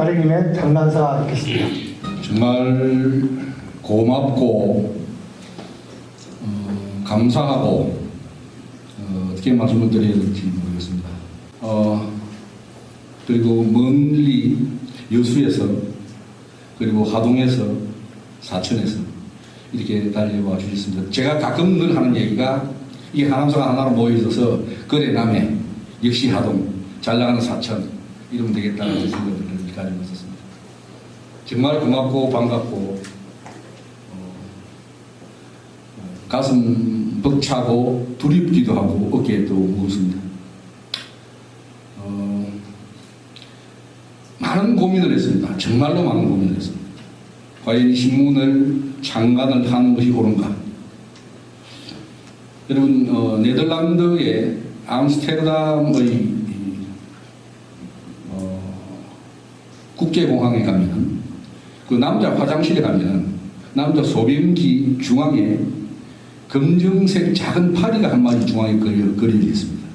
발행님의 장난사가 있겠습니다. 정말 고맙고 감사하고 어떻게 말씀을 드려야 될지 모르겠습니다. 그리고 멀리 여수에서 그리고 하동에서 사천에서 이렇게 달려와 주셨습니다. 제가 가끔 늘 하는 얘기가 이 하남사가 하나로 모여 있어서 거래 남해 역시 하동 잘 나가는 사천 이러면 되겠다는 생각을 가지고 있었습니다. 정말 고맙고 반갑고 가슴 벅차고 두렵기도 하고 어깨에 또 무겁습니다. 많은 고민을 했습니다. 정말로 많은 고민을 했습니다. 과연 신문을 창간을 하는 것이 옳은가? 여러분 네덜란드의 암스테르담의 국제공항에 가면은 그 남자 화장실에 가면은 남자 소변기 중앙에 검정색 작은 파리가 한 마리 중앙에 그려져 있습니다.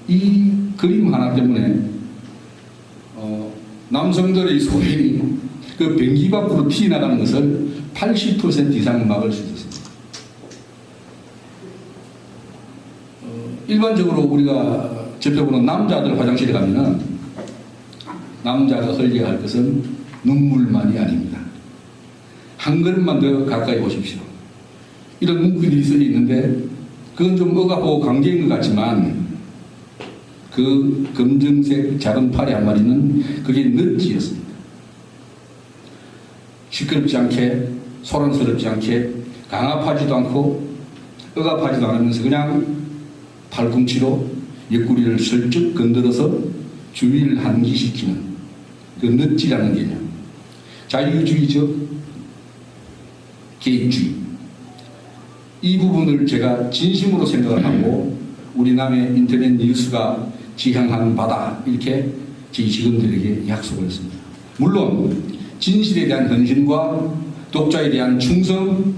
이 그림 하나 때문에 남성들의 소변이 그 변기 밖으로 튀어나가는 것을 80% 이상 막을 수 있었습니다. 일반적으로 우리가 접해보는 남자들 화장실에 가면은 남자가 흘려야 할 것은 눈물만이 아닙니다. 한 걸음만 더 가까이 오십시오. 이런 문구들이 써져 있는데 그건 좀 억압하고 강제인 것 같지만 그 검정색 작은 파리 한 마리는 그게 넛지였습니다. 시끄럽지 않게 소란스럽지 않게 강압하지도 않고 억압하지도 않으면서 그냥 팔꿈치로 옆구리를 슬쩍 건드려서 주위를 환기시키는 그 넛지라는 개념. 자유주의적 개입주의. 이 부분을 제가 진심으로 생각을 하고 우리 남의 인터넷 뉴스가 지향하는 바다 이렇게 제 직원들에게 약속을 했습니다. 물론 진실에 대한 헌신과 독자에 대한 충성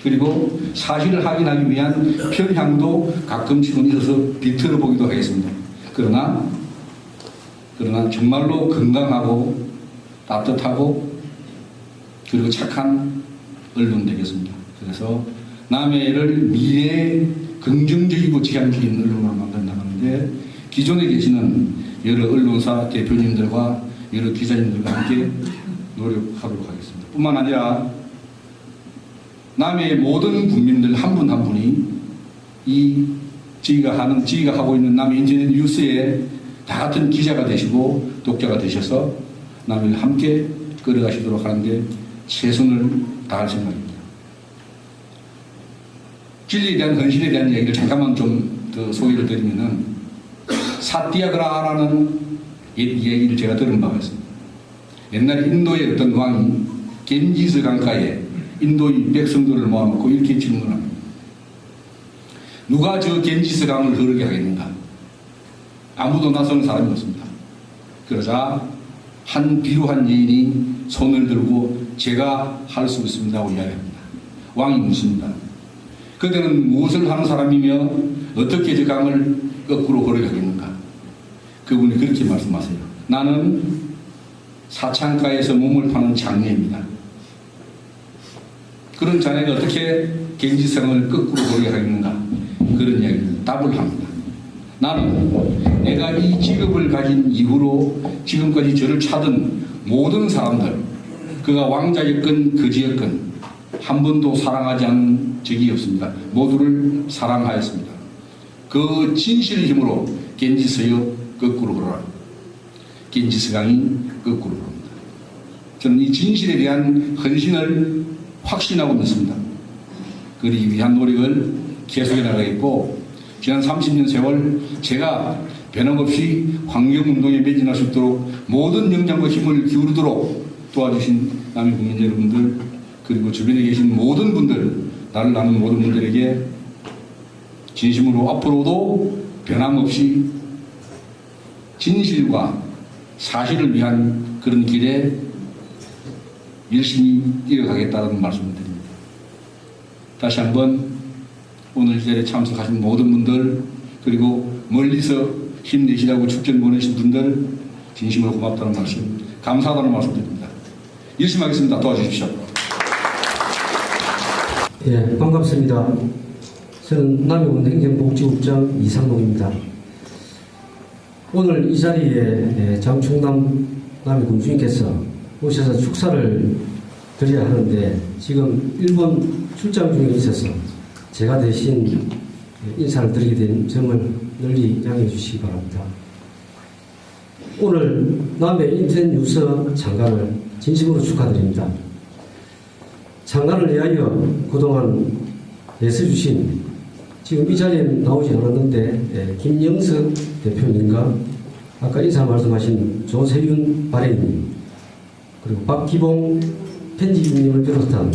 그리고 사실을 확인하기 위한 편향도 가끔씩은 있어서 비틀어 보기도 하겠습니다. 그러나 정말로 건강하고 따뜻하고 그리고 착한 언론 되겠습니다. 그래서 남해를 미래에 긍정적이고 지향적인 언론으로 만들어 나가는데 기존에 계시는 여러 언론사 대표님들과 여러 기자님들과 함께 노력하도록 하겠습니다. 뿐만 아니라 남해의 모든 국민들 한 분 한 분이 저희가 하고 있는 남해 인터넷 뉴스에 다 같은 기자가 되시고 독자가 되셔서 남해를 함께 끌어가시도록 하는데 최선을 다할 생각입니다. 진리에 대한 헌신에 대한 얘기를 잠깐만 좀 더 소개를 드리면은 사티아그라하라는 얘기를 제가 들은 바가 있습니다. 옛날에 인도의 어떤 왕이 겐지스 강가에 인도의 백성들을 모아놓고 이렇게 질문합니다. 누가 저 겐지스 강을 흐르게 하겠는가? 아무도 나서는 사람이 없습니다. 그러자 한 비루한 여인이 손을 들고 제가 할 수 있습니다고 이야기합니다. 왕이 묻습니다. 그대는 무엇을 하는 사람이며 어떻게 저 강을 거꾸로 흐르게 하겠는가? 그분이 그렇게 말씀하세요. 나는 사창가에서 몸을 파는 장녀입니다. 그런 자네가 어떻게 겐지성을 거꾸로 흐르게 하겠는가? 그런 이야기를 답을 합니다. 나는 내가 이 직업을 가진 이후로 지금까지 저를 찾은 모든 사람들, 그가 왕자였건 거지였건 한 번도 사랑하지 않은 적이 없습니다. 모두를 사랑하였습니다. 그 진실의 힘으로 겐지스여 거꾸로 걸어라. 겐지스 강이 거꾸로 걸어옵니다. 저는 이 진실에 대한 헌신을 확신하고 있습니다. 그러기 위한 노력을 계속해 나가겠고 지난 30년 세월 제가 변함없이 환경운동에 매진할 수 있도록 모든 역량과 힘을 기울이도록 도와주신 남해 국민 여러분들 그리고 주변에 계신 모든 분들 나를 아는 모든 분들에게 진심으로 앞으로도 변함없이 진실과 사실을 위한 그런 길에 열심히 뛰어가겠다는 말씀을 드립니다. 다시 한번 오늘 이 자리에 참석하신 모든 분들 그리고 멀리서 힘내시라고 축전 보내신 분들 진심으로 고맙다는 말씀, 감사하다는 말씀 드립니다. 열심히 하겠습니다. 도와주십시오. 예, 반갑습니다. 저는 남해군 행정복지국장 이상록입니다. 오늘 이 자리에 장충남 남해군 주인께서 오셔서 축사를 드려야 하는데 지금 일본 출장 중에 있어서 제가 대신 인사를 드리게 된 점을 널리 양해해 주시기 바랍니다. 오늘 남해 인터넷 뉴스 장관을 진심으로 축하드립니다. 장관을 위하여 그동안 애써주신 지금 이 자리에 나오지 않았는데 김영석 대표님과 아까 인사 말씀하신 조세윤 발행님 그리고 박기봉 편집님을 비롯한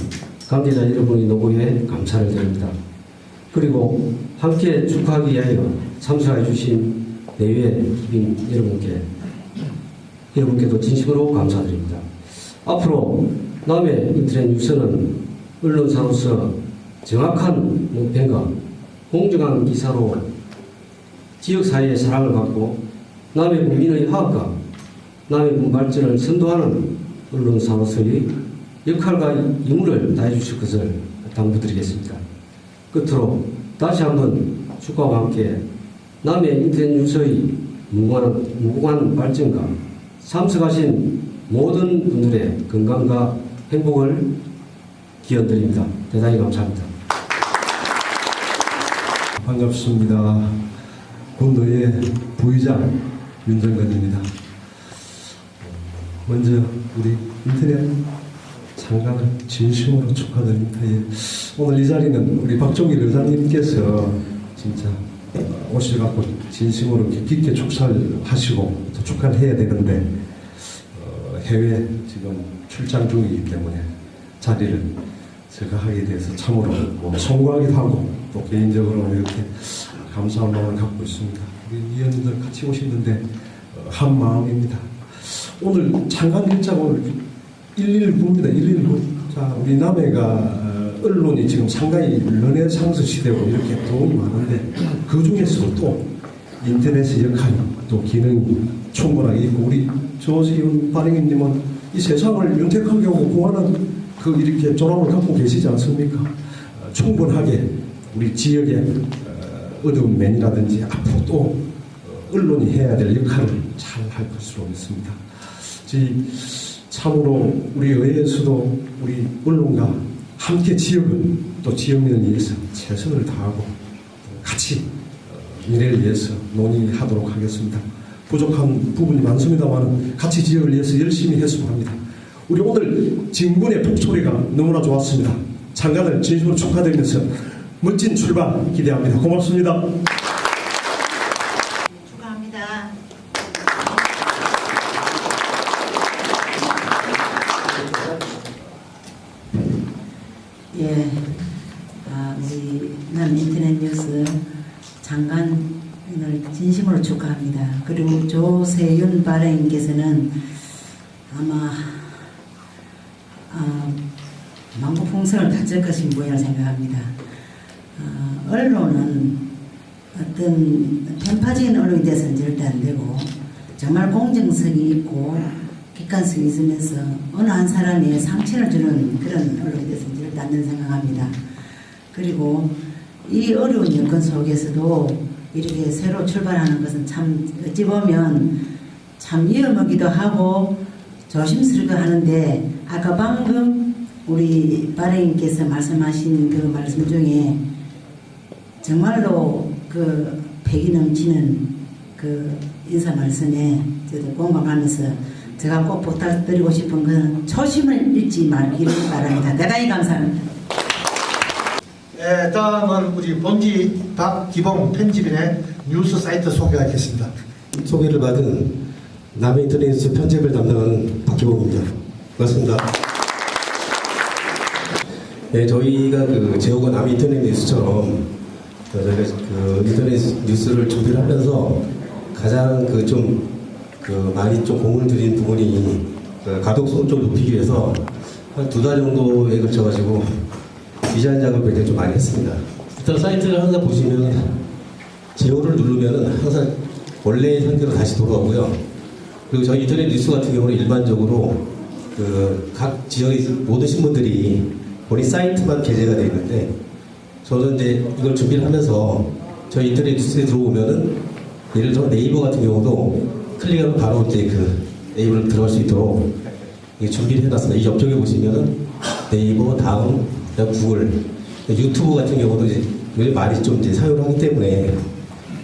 관계자 여러분의 노고에 감사를 드립니다. 그리고 함께 축하하기 위하여 참석해 주신 내외 기빈 여러분께도 진심으로 감사드립니다. 앞으로 남해 인터넷 뉴스는 언론사로서 정확한 논평과 공정한 기사로 지역사회의 사랑을 받고 남해 국민의 화합과 남해군 발전을 선도하는 언론사로서의 역할과 임무를 다해 주실 것을 당부드리겠습니다. 끝으로 다시 한번 축하와 함께 남해 인터넷 뉴스의 무궁한 발전과 참석하신 모든 분들의 건강과 행복을 기원드립니다. 대단히 감사합니다. 반갑습니다. 군도의 부의장 윤정근입니다. 먼저 우리 인터넷 장관을 진심으로 축하드립니다. 예. 오늘 이 자리는 우리 박종일 의장님께서 진짜 오셔갖고 진심으로 깊게 축사를 하시고 또 축하를 해야 되는데 해외 지금 출장 중이기 때문에 자리를 제가 하게 돼서 참으로 송구하기도 하고 또 개인적으로 이렇게 감사한 마음을 갖고 있습니다. 우리 위원님들 같이 오시는데 한 마음입니다. 오늘 장관 일자가 오늘 119입니다. 119. 자, 우리 남해가 언론이 지금 상당히 르네상스 시대고 이렇게 도움이 많은데 그 중에서도 또 인터넷의 역할이 또 기능이 충분하게 있고 우리 조세윤 발행인님은 이 세상을 윤택하게 하고 구하는 그 이렇게 조람을 갖고 계시지 않습니까? 충분하게 우리 지역의 어두운 면이라든지 앞으로 또 언론이 해야 될 역할을 잘 할 것으로 믿습니다. 참으로 우리 의회에서도 우리 언론과 함께 지역을 또 지역민을 위해서 최선을 다하고 같이 미래를 위해서 논의하도록 하겠습니다. 부족한 부분이 많습니다만 같이 지역을 위해서 열심히 했으면 합니다. 우리 오늘 진군의 북소리가 너무나 좋았습니다. 장관을 진심으로 축하드리면서 멋진 출발 기대합니다. 고맙습니다. 축하합니다. 예, 우리 남 인터넷 뉴스 장관을 진심으로 축하합니다. 그리고 조세윤 발행께서는 아마 만고풍선을 다칠 것인 모양을 생각합니다. 언론은 어떤 편파적인 언론이 돼서는 절대 안 되고 정말 공정성이 있고 객관성이 있으면서 어느 한 사람에 상처를 주는 그런 언론이 돼서는 절대 안 된다고 생각합니다. 그리고 이 어려운 여건 속에서도 이렇게 새로 출발하는 것은 참 어찌 보면 참 위험하기도 하고 조심스럽게 하는데 아까 방금 우리 발행인께서 말씀하신 그 말씀 중에 정말로 그 패기 넘치는 그 인사 말씀에 저도 공감하면서 제가 꼭 부탁드리고 싶은 것은 초심을 잃지 말기를 바랍니다. 대단히 감사합니다. 네, 다음은 우리 본지 박기봉 편집인의 뉴스 사이트 소개하겠습니다. 소개를 받은 남해 인터넷 편집을 담당하는 박기봉입니다. 반갑습니다. 네, 저희가 그 제호가 남해 인터넷 뉴스처럼 저희가 그 인터넷 뉴스를 준비를 하면서 가장 많이 좀 공을 들인 부분이 그 가독성을 좀 높이기 위해서 한 2달 정도에 걸쳐가지고 디자인 작업을 굉장히 좀 많이 했습니다. 일단 사이트를 항상 보시면 제호를 누르면은 항상 원래의 상태로 다시 돌아오고요. 그리고 저희 인터넷 뉴스 같은 경우는 일반적으로 그 각 지역의 모든 신문들이 본인 사이트만 게재가 되어 있는데, 저는 이제 이걸 준비를 하면서 저희 인터넷 뉴스에 들어오면은 예를 들어 네이버 같은 경우도 클릭하면 바로 이제 그 네이버를 들어갈 수 있도록 준비를 해놨습니다. 이 옆쪽에 보시면은 네이버, 다음, 그다음 구글, 유튜브 같은 경우도 이제 요즘 많이 좀 이제 사용을 하기 때문에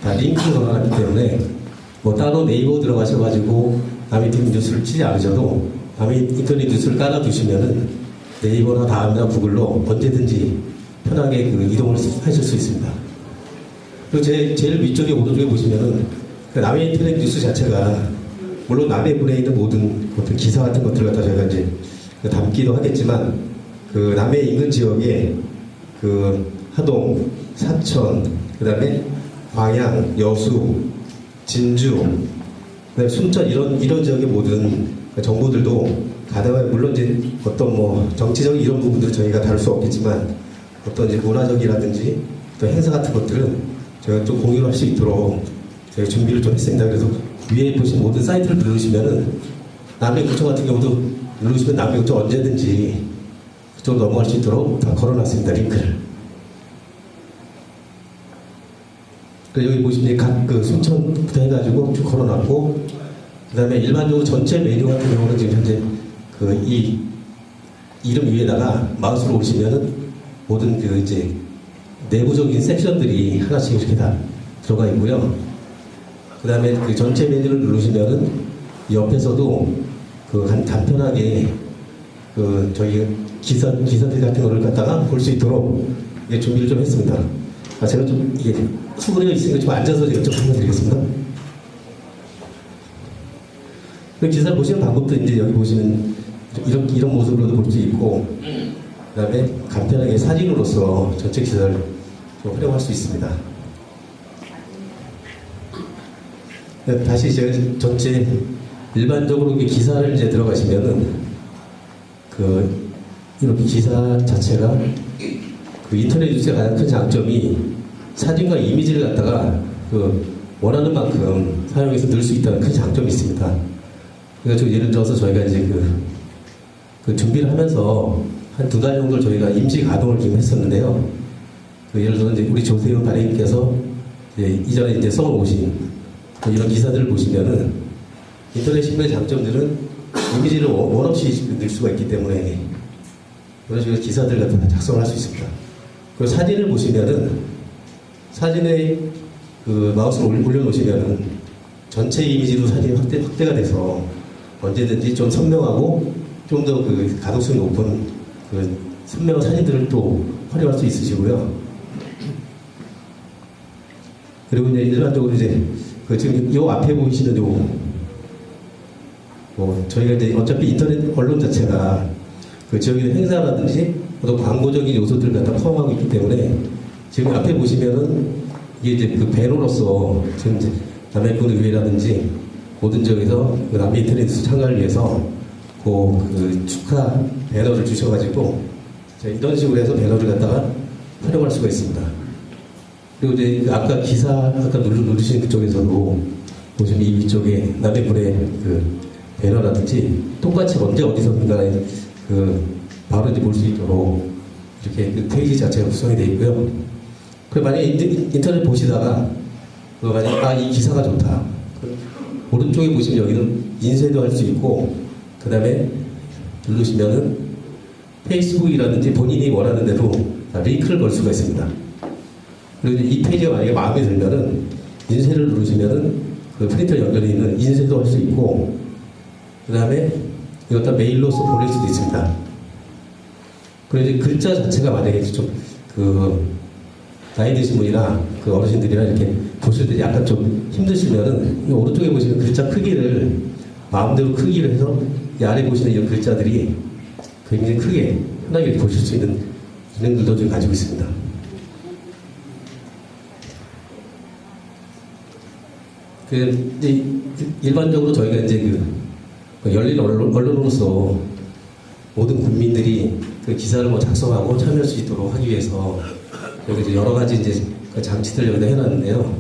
다 링크를 걸어놨기 때문에 뭐 따로 네이버 들어가셔가지고 남의 인터넷 뉴스를 치지 않으셔도 남의 인터넷 뉴스를 깔아두시면은 네이버나 다음이나 구글로 언제든지 편하게 그 이동을 하실 수 있습니다. 그리고 제일 위쪽에 오른쪽에 보시면은 그 남의 인터넷 뉴스 자체가 물론 남의 군에 있는 모든 어떤 기사 같은 것들을 갖다 저희가 이제 담기도 하겠지만 그 남의 인근 지역에 그 하동, 사천, 그다음에 광양, 여수, 진주, 그다음에 순천 이런 지역의 모든 정보들도 가다가 물론 이제 어떤 뭐 정치적인 이런 부분들은 저희가 다룰 수 없겠지만 어떤 이제 문화적이라든지 또 행사 같은 것들은 저희가 좀 공유를 할 수 있도록 저희가 준비를 좀 했습니다. 그래서 위에 보신 모든 사이트를 누르시면은 남해구청 같은 경우도 누르시면 남해구청 언제든지 그쪽으로 넘어갈 수 있도록 다 걸어놨습니다. 링크를. 그래서 여기 보시면 각 그 순천부터 해가지고 쭉 걸어놨고, 그 다음에 일반적으로 전체 메뉴 같은 경우는 지금 현재 그 이 이름 위에다가 마우스로 오시면은 모든 그 이제 내부적인 섹션들이 하나씩 이렇게 다 들어가 있고요. 그 다음에 그 전체 메뉴를 누르시면은 옆에서도 그 간편하게 그 저희 기사들 같은 거를 갖다가 볼 수 있도록 이게 준비를 좀 했습니다. 제가 좀 이게 수그려 있으니까 좀 앉아서 제가 좀 설명드리겠습니다. 그 기사를 보시는 방법도 이제 여기 보시면 이런 모습으로도 볼 수 있고, 그 다음에 간편하게 사진으로서 전체 기사를 좀 활용할 수 있습니다. 다시 제가 전체 일반적으로 기사를 이제 들어가시면은 그 이렇게 기사 자체가 그 인터넷 뉴스의 가장 큰 장점이 사진과 이미지를 갖다가 그 원하는 만큼 사용해서 넣을 수 있다는 큰 장점이 있습니다. 그러니까 예를 들어서 저희가 이제 그 준비를 하면서 한 2달 정도 저희가 임시 가동을 지금 했었는데요. 그 예를 들어서 이제 우리 조세훈 발행님께서 이전에 이제 써오신 이런 기사들을 보시면은 인터넷 신문의 장점들은 이미지를 원 없이 넣을 수가 있기 때문에 이런 식으로 기사들 같은 거 작성을 할 수 있습니다. 그리고 사진을 보시면은 사진에 그 마우스를 올려놓으시면은 전체 이미지로 사진이 확대가 돼서 언제든지 좀 선명하고 좀 더 그 가독성이 높은 그 선명한 사진들을 또 활용할 수 있으시고요. 그리고 이제 일반적으로 이제 그 지금 요 앞에 보이시는 저희가 이제 어차피 인터넷 언론 자체가 그 지역의 행사라든지 어떤 광고적인 요소들을 갖다 포함하고 있기 때문에 지금 앞에 보시면은 이게 이제 그 배너로서 지금 이제 남해군의회라든지 모든 지역에서 그 남해 인터넷 뉴스 참가를 위해서 그 축하 배너를 주셔가지고 이런 식으로 해서 배너를 갖다가 활용할 수가 있습니다. 그리고 이제 아까 기사 아까 누르신 그쪽에서도 보시면 이 위쪽에 남해군의 그 배너라든지 똑같이 언제 어디서든가 그 바로 이제 볼 수 있도록 이렇게 그 페이지 자체가 구성이 되어 있고요. 그 만약에 인터넷 보시다가 그 만약에 이 기사가 좋다. 그 오른쪽에 보시면 여기는 인쇄도 할 수 있고, 그 다음에 누르시면은 페이스북이라든지 본인이 원하는 대로 링크를 걸 수가 있습니다. 그리고 이 페이지가 만약에 마음에 들면은 인쇄를 누르시면은 그 프린터 연결이 있는 인쇄도 할 수 있고, 그 다음에 이것도 메일로서 보낼 수도 있습니다. 그리고 이제 글자 자체가 만약에 좀 나이 드신 분이나 그 어르신들이나 이렇게 보실 때 약간 좀 힘드시면은 오른쪽에 보시면 글자 크기를 마음대로 크기를 해서 이 아래 보시는 이런 글자들이 굉장히 크게 편하게 이렇게 보실 수 있는 기능들도 좀 가지고 있습니다. 일반적으로 저희가 이제 열린 언론으로서 모든 국민들이 그 기사를 작성하고 참여할 수 있도록 하기 위해서 여기 이제 여러 가지 이제 그 장치들 여기다 해놨는데요.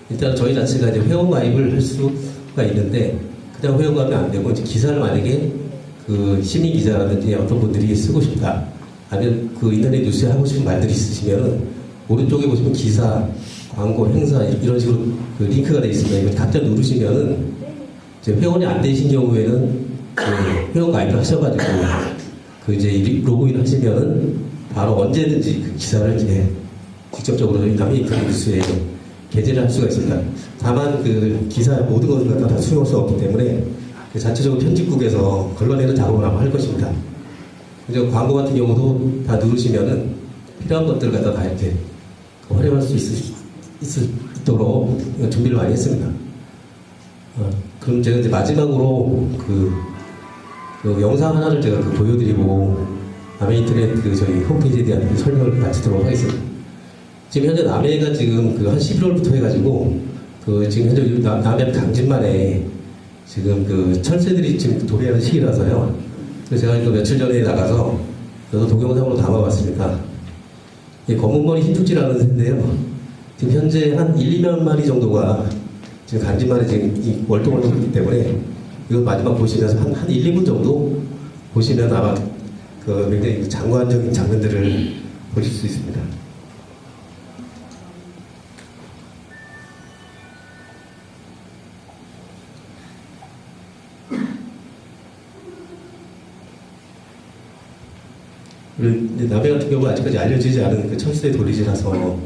일단 저희 자체가 이제 회원 가입을 할 수가 있는데 그냥 허용하면 안 되고 이제 기사를 만약에 그 신인 기자라든지 어떤 분들이 쓰고 싶다 아니면 그 인터넷 뉴스에 하고 싶은 말들이 있으시면은 오른쪽에 보시면 기사, 광고, 행사 이런 식으로 그 링크가 되어 있습니다. 이거 각자 누르시면은 이제 회원이 안 되신 경우에는 그 회원 가입을 하셔가지고 그 이제 로그인 하시면은 바로 언제든지 그 기사를 이제 직접적으로 남의 인터넷 뉴스에 게재를 할 수가 있습니다. 다만 그 기사 모든 것을 갖다 다 수용할 수 없기 때문에 그 자체적으로 편집국에서 걸러내는 작업을 아마 할 것입니다. 그래서 광고 같은 경우도 다 누르시면은 필요한 것들을 갖다 다 이렇게 활용할 수 있도록 준비를 많이 했습니다. 그럼 제가 이제 마지막으로 그 영상 하나를 제가 보여드리고 남해 인터넷 저희 홈페이지에 대한 설명을 마치도록 하겠습니다. 지금 현재 남해가 지금 한 11월부터 해가지고 지금 현재 남해 강진만에 지금 철새들이 지금 도래하는 시기라서요. 그래서 제가 며칠 전에 나가서 저도 동영상으로 담아봤습니다. 이 검은머리 흰죽지라는 새인데요. 지금 현재 한 1, 2만 마리 정도가 지금 강진만에 지금 월동을 하고 있기 때문에 이거 마지막 보시면서 한 1, 2분 정도 보시면 아마 굉장히 장관적인 장면들을 보실 수 있습니다. 남해 같은 경우는 아직까지 알려지지 않은 그 철새 도리지라서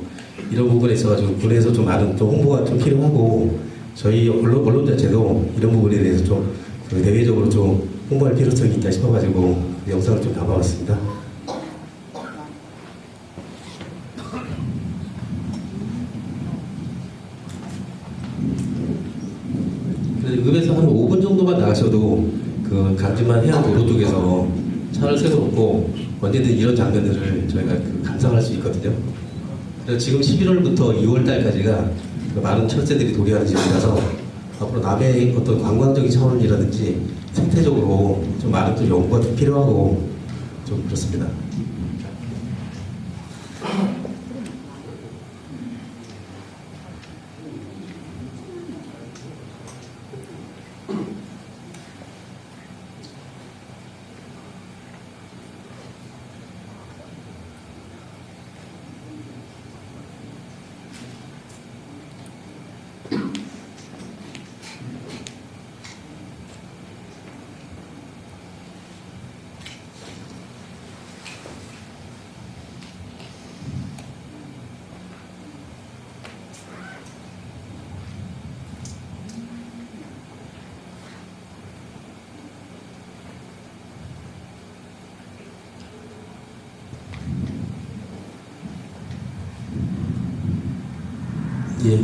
이런 부분에 있어가지고 군에서 좀 많은 좀 홍보가 좀 필요하고 저희 언론 자체도 이런 부분에 대해서 좀 대외적으로 좀 홍보할 필요성이 있다 싶어가지고 영상을 좀 담아봤습니다. 읍에서 한 5분 정도만 나가셔도 그 강진만 해안도로 쪽에서 차를 세워놓고 언제든 이런 장면들을 저희가 감상할 수 있거든요. 그래서 지금 11월부터 2월달까지가 많은 철새들이 도래하는 시기라서 앞으로 남해의 어떤 관광적인 차원이라든지 생태적으로 좀 많은 좀 연구가 좀 필요하고 좀 그렇습니다. 예,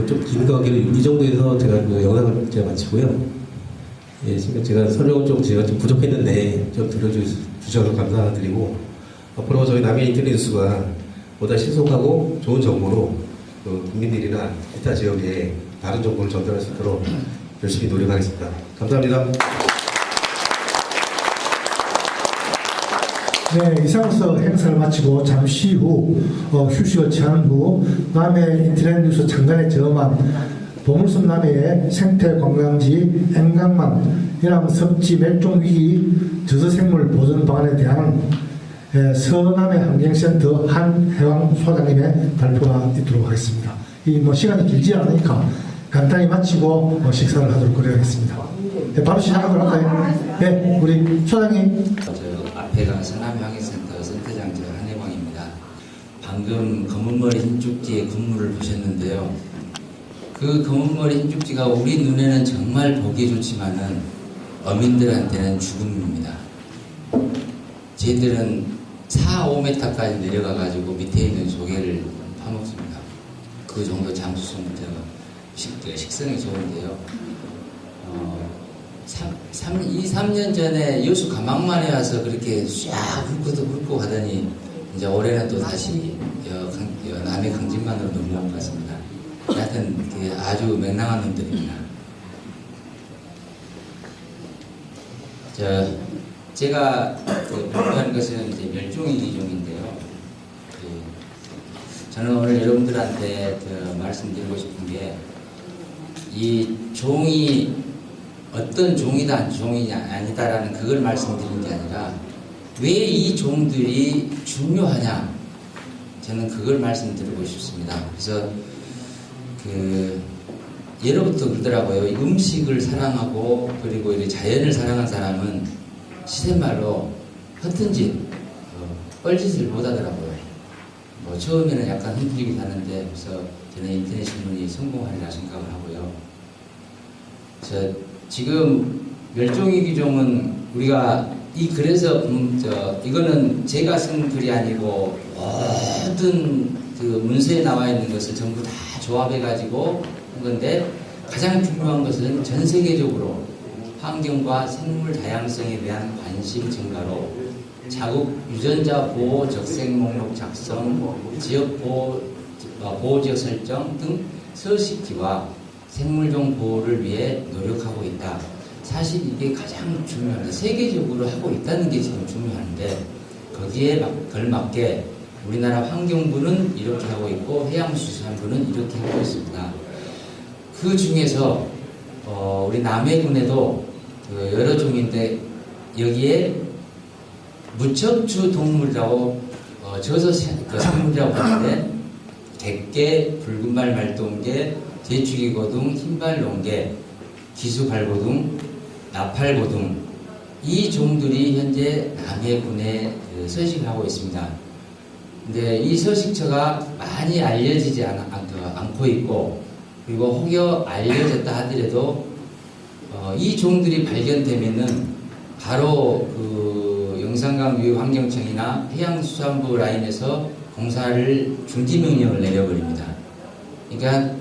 좀 긴 거기로 이 정도에서 제가 영상을 제가 마치고요. 예, 지금 제가 설명을 제가 좀 부족했는데 좀 들어주셔서 감사드리고 앞으로 저희 남해 인터넷 뉴스가 보다 신속하고 좋은 정보로 국민들이나 기타 지역에 다른 정보를 전달할 수 있도록 열심히 노력하겠습니다. 감사합니다. 네, 이상으로서 행사를 마치고 잠시 후 휴식을 취한 후 남해 인터넷 뉴스 창간에 저음한 보물섬 남해의 생태관광지 앵강만 해남 섭지 멸종위기 저서생물 보존 방안에 대한 서남해 환경센터 한해왕 소장님의 발표가 있도록 하겠습니다. 이 시간이 길지 않으니까 간단히 마치고 식사를 하도록 그래야겠습니다. 네, 바로 시작하도록 할까요? 네, 우리 소장님. 앞에가 서남해환경센터 센터장저 한해광입니다. 방금 검은머리 흰죽지의 건물을 보셨는데요. 그 검은머리 흰죽지가 우리 눈에는 정말 보기 좋지만은 어민들한테는 죽음입니다. 쟤들은 4, 5m까지 내려가가지고 밑에 있는 조개를 파먹습니다. 그 정도 잠수성부터 식성이 좋은데요. 2, 3년 전에 여수 가망만에 와서 그렇게 쫙 훑고 가더니 이제 올해는 또 다시 남해 강진만으로 넘어온 것 같습니다. 하여튼 아주 맹랑한 놈들입니다. 제가 발표하는 것은 이제 멸종위기종인데요. 저는 오늘 여러분들한테 말씀드리고 싶은 게 이 종이 어떤 종이다 종이 아니다라는 그걸 말씀드리는 게 아니라 왜 이 종들이 중요하냐, 저는 그걸 말씀드리고 싶습니다. 그래서 예로부터 그러더라고요. 음식을 사랑하고 그리고 이 자연을 사랑한 사람은 시샘말로 허튼 짓, 뻘짓을 못 하더라고요. 뭐 처음에는 약간 흔들리긴 하는데, 그래서 저는 인터넷 신문이 성공하리라 생각을 하고요. 그래서 지금 멸종위기종은 우리가 그래서 이거는 제가 쓴 글이 아니고 모든 그 문서에 나와 있는 것을 전부 다 조합해 가지고 한 건데, 가장 중요한 것은 전 세계적으로 환경과 생물 다양성에 대한 관심 증가로 자국 유전자 보호 적색 목록 작성, 지역 보호지역 설정 등 서식지와 생물종 보호를 위해 노력하고 있다. 사실 이게 가장 중요합니다. 세계적으로 하고 있다는 게 지금 중요한데, 거기에 걸맞게 우리나라 환경부는 이렇게 하고 있고 해양수산부는 이렇게 하고 있습니다. 그 중에서 우리 남해군에도 여러 종인데, 여기에 무척주 동물이라고 저서 생물이라고 하는데, 객개, 붉은발 말동개, 대추기고등, 흰발농개, 기수발고등, 나팔고등, 이 종들이 현재 남해군에 서식하고 있습니다. 근데 이 서식처가 많이 알려지지 않고 있고, 그리고 혹여 알려졌다 하더라도 이 종들이 발견되면은 바로 그 영산강 유해환경청이나 해양수산부 라인에서 공사를 중지명령을 내려버립니다. 그러니까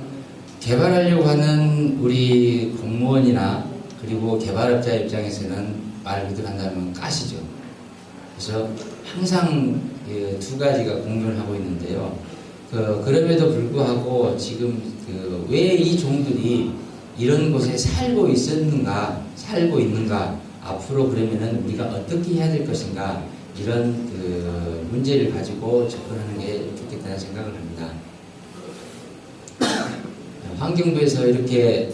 개발하려고 하는 우리 공무원이나 그리고 개발업자 입장에서는 말 그대로 한다면 가시죠. 그래서 항상 두 가지가 공존을 하고 있는데요. 그럼에도 불구하고 지금 왜 이 종들이 이런 곳에 살고 있는가, 앞으로 그러면은 우리가 어떻게 해야 될 것인가, 이런 문제를 가지고 접근하는 게 좋겠다는 생각을 합니다. 환경부에서 이렇게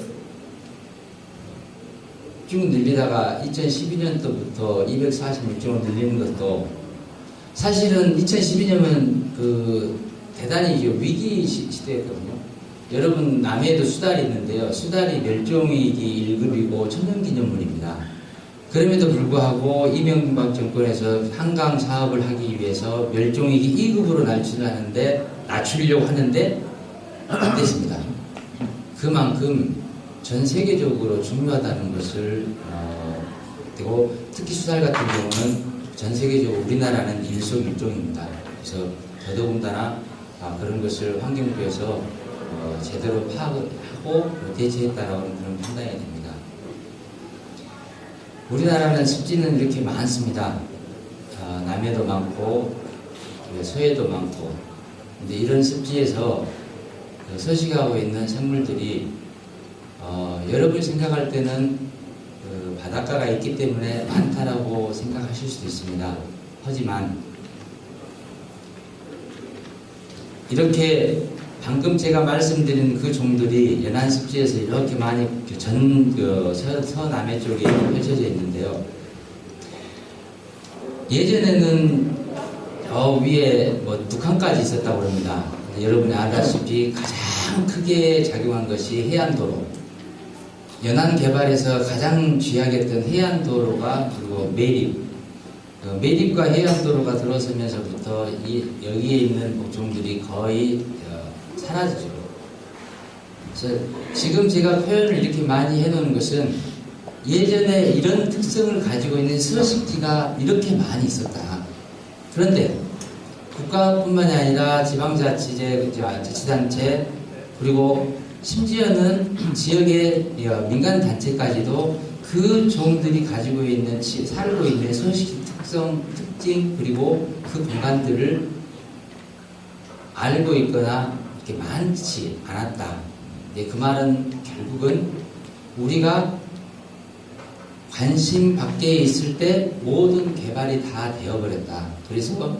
쭉 늘리다가 2012년도부터 246종을 늘리는 것도, 사실은 2012년은 대단히 위기 시대였거든요. 여러분, 남해에도 수달이 있는데요. 수달이 멸종위기 1급이고 천연기념물입니다. 그럼에도 불구하고 이명박 정권에서 한강 사업을 하기 위해서 멸종위기 2급으로 낮추려고 하는데 안 됐습니다. 그만큼 전 세계적으로 중요하다는 것을 그리고 특히 수달 같은 경우는 전 세계적으로 우리나라는 일석일종입니다. 그래서 더더군다나 그런 것을 환경부에서 제대로 파악을 하고 대처했다라는 그런 판단이 됩니다. 우리나라는 습지는 이렇게 많습니다. 남해도 많고 서해도 많고, 근데 이런 습지에서 서식하고 있는 생물들이 여러분이 생각할 때는 바닷가가 있기 때문에 많다라고 생각하실 수도 있습니다. 하지만 이렇게 방금 제가 말씀드린 그 종들이 연안습지에서 이렇게 많이 서남해 쪽에 펼쳐져 있는데요. 예전에는 저 위에 북한까지 있었다고 합니다. 여러분이 알다시피 가장 크게 작용한 것이 해안도로. 연안 개발에서 가장 쥐약했던 해안도로가, 그리고 매립. 매립과 해안도로가 들어서면서부터 여기에 있는 목종들이 거의 사라지죠. 그래서 지금 제가 표현을 이렇게 많이 해놓은 것은, 예전에 이런 특성을 가지고 있는 서식지가 이렇게 많이 있었다. 그런데 국가뿐만이 아니라 지방자치단체, 그리고 심지어는 지역의 민간단체까지도 그 종들이 가지고 있는, 살고 있는 서식 특성, 특징, 그리고 그 공간들을 알고 있거나 이렇게 많지 않았다. 그 말은 결국은 우리가 관심 밖에 있을 때 모든 개발이 다 되어버렸다. 그래서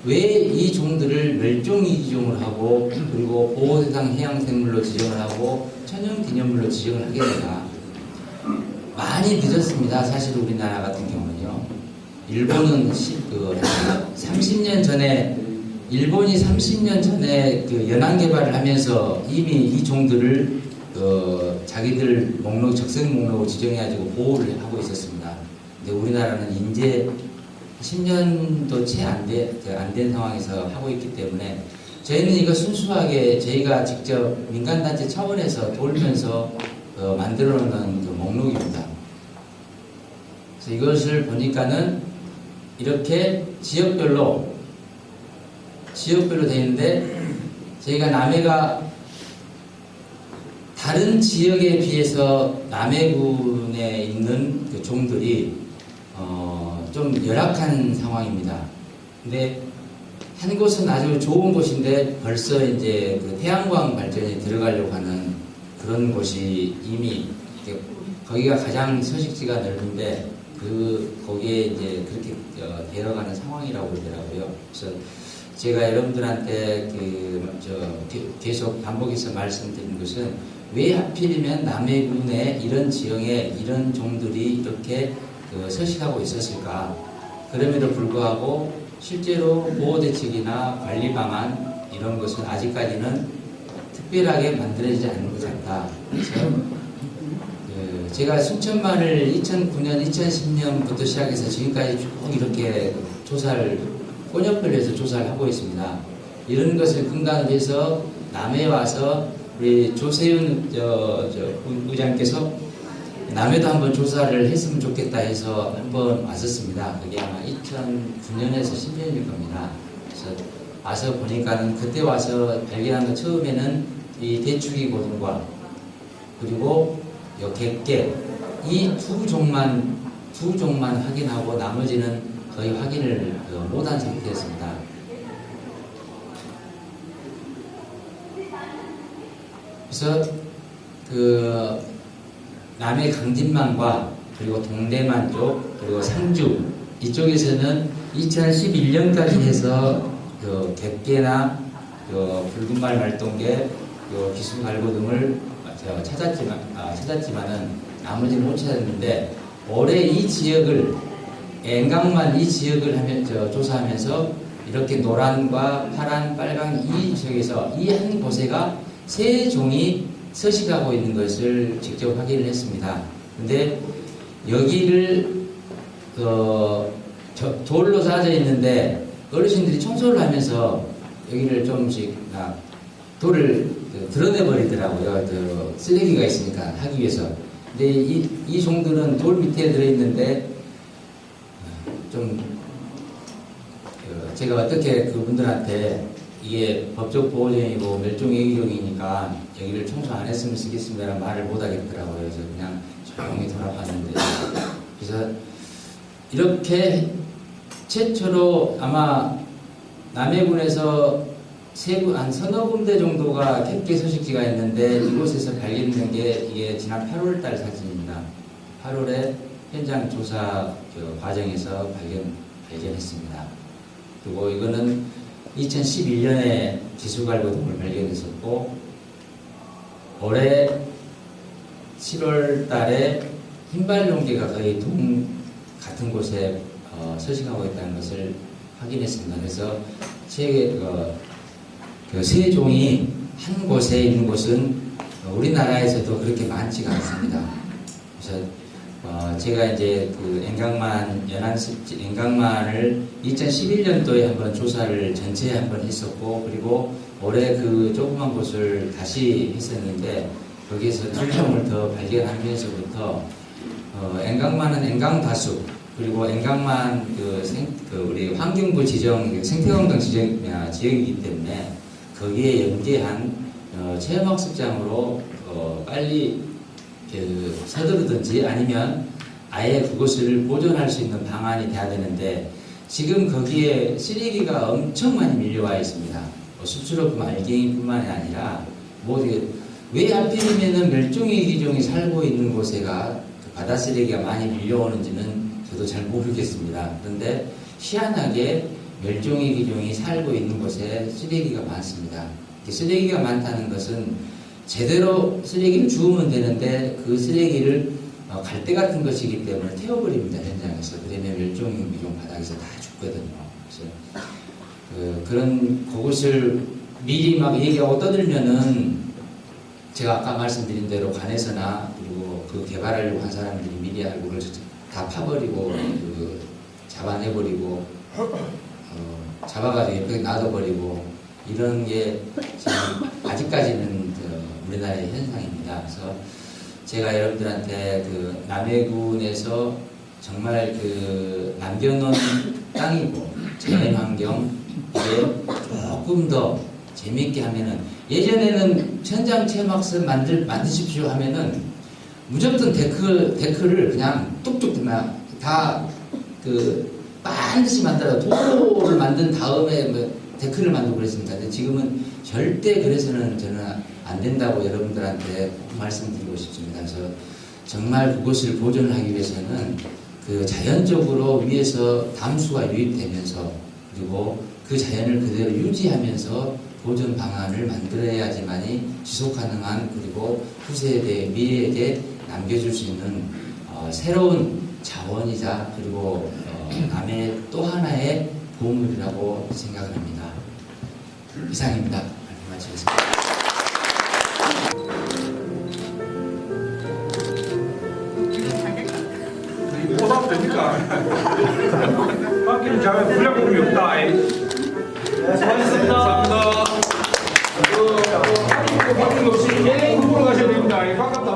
왜 이 종들을 멸종위기종을 하고, 그리고 보호대상 해양생물로 지정을 하고 천연기념물로 지정을 하게 되나. 많이 늦었습니다. 사실 우리나라 같은 경우는요. 일본은 30년 전에 일본이 30년 전에 그 연안 개발을 하면서 이미 이 종들을 자기들 목록 적색 목록을 지정해가지고 보호를 하고 있었습니다. 근데 우리나라는 이제 10년도 채 안 된 상황에서 하고 있기 때문에 저희는 이거 순수하게 저희가 직접 민간단체 차원에서 돌면서 만들어 놓은 그 목록입니다. 그래서 이것을 보니까는 이렇게 지역별로 되어 있는데 저희가 남해가 다른 지역에 비해서 남해군에 있는 그 종들이 좀 열악한 상황입니다. 근데 한 곳은 아주 좋은 곳인데 벌써 이제 그 태양광 발전이 들어가려고 하는 그런 곳이 이미 거기가 가장 서식지가 넓은데 거기에 이제 그렇게 되어가는 상황이라고 그러더라고요. 그래서 제가 여러분들한테 계속 반복해서 말씀드린 것은 왜 하필이면 남해군의 이런 지형에 이런 종들이 이렇게 서식하고 있었을까? 그럼에도 불구하고 실제로 보호대책이나 관리 방안 이런 것은 아직까지는 특별하게 만들어지지 않는 것 같다. 그래서 제가 순천만을 2009년, 2010년부터 시작해서 지금까지 쭉 이렇게 꽃역별로해서 조사를 하고 있습니다. 이런 것을 근간으로 해서 남해 와서 우리 조세윤 의장께서 남해도 한번 조사를 했으면 좋겠다 해서 한번 왔었습니다. 그게 아마 2009년에서 10년일 겁니다. 그래서 와서 보니까는 그때 와서 발견한 것 처음에는 이 대추기 고등과 그리고 요 객계 이 두 종만 확인하고 나머지는 거의 확인을 못한 상태였습니다. 그래서 남해 강진만과 그리고 동대만 쪽 그리고 상주 이쪽에서는 2011년까지 해서 객계나 붉은말 말동계 기순갈고 등을 찾았지만은 나머지는 못 찾았는데 올해 이 지역을 앵강만 이 지역을 조사하면서 이렇게 노란과 파란, 빨강 이 지역에서 이 한 곳에가 세 종이 서식하고 있는 것을 직접 확인을 했습니다. 근데 여기를 돌로 쌓여져 있는데 어르신들이 청소를 하면서 여기를 조금씩 돌을 드러내 버리더라고요. 쓰레기가 있으니까 하기 위해서. 근데 이 종들은 돌 밑에 들어있는데 제가 어떻게 그분들한테 이게 법적 보호종이고 멸종위기종이니까 여기를 청소 안 했으면 쓰겠습니다라는 말을 못 하겠더라고요. 그래서 그냥 조용히 돌아봤는데 그래서 이렇게 최초로 아마 남해군에서 한 서너 군데 정도가 객계 서식지가 있는데 이곳에서 발견된 게 이게 지난 8월달 사진입니다. 8월에 현장 조사 과정에서 발견했습니다. 그리고 이거는 2011년에 기수갈고등을 발견했었고 올해 7월 달에 흰발용개가 거의 같은 곳에 서식하고 있다는 것을 확인했습니다. 그래서 세 종이 한 곳에 있는 곳은 우리나라에서도 그렇게 많지가 않습니다. 그래서 제가 이제 앵강만을 2011년도에 한번 조사를 전체에 한번 했었고 그리고 올해 그 조그만 곳을 다시 했었는데 거기에서 두 종을 더 발견하면서부터 앵강만은 앵강다수 그리고 앵강만 우리 환경부 지정 생태관광 지역이기 때문에 거기에 연계한 체험학습장으로 빨리 서두르든지 아니면 아예 그것을 보존할 수 있는 방안이 돼야 되는데 지금 거기에 쓰레기가 엄청 많이 밀려와 있습니다. 숲스럽고 알갱이뿐만이 아니라 왜 하필이면은 멸종위기종이 살고 있는 곳에가 바다 쓰레기가 많이 밀려오는지는 저도 잘 모르겠습니다. 그런데 희한하게 멸종위기종이 살고 있는 곳에 쓰레기가 많습니다. 쓰레기가 많다는 것은 제대로 쓰레기를 주우면 되는데 그 쓰레기를 갈대 같은 것이기 때문에 태워버립니다. 현장에서. 그러면 멸종 위종 바닥에서 다 죽거든요. 그래서 그런 그것을 미리 막 얘기하고 떠들면은 제가 아까 말씀드린 대로 관에서나 그리고 그 개발하려고 한 사람들이 미리 알고 그걸 다 파버리고 잡아내버리고 잡아가지고 옆에 놔둬버리고 이런 게 지금 아직까지는 우리나라의 현상입니다. 그래서 제가 여러분들한테 그 남해군에서 정말 그 남겨놓은 땅이고 자연환경 이게 조금 더 재미있게 하면은 예전에는 현장 체험학습 만드십시오 하면은 무조건 데크를 그냥 뚝뚝 다그 반드시 만들어 도로를 만든 다음에 뭐 데크를 만들고 그랬습니다. 근데 지금은 절대 그래서는 저는 안 된다고 여러분들한테 꼭 말씀드리고 싶습니다. 그래서 정말 그것을 보존하기 위해서는 그 자연적으로 위에서 담수가 유입되면서 그리고 그 자연을 그대로 유지하면서 보존 방안을 만들어야지만이 지속 가능한 그리고 후세대 미래에게 남겨줄 수 있는 새로운 자원이자 그리고 남의 또 하나의 보물이라고 생각을 합니다. 이상입니다. 마치겠습니다. 보상 됩니까? 맡기는 자가 불량품이 없다. 수고하셨습니다. 감사합니다. 바뀐 거 없이 후보로 가셔야 됩니다. 바깥 다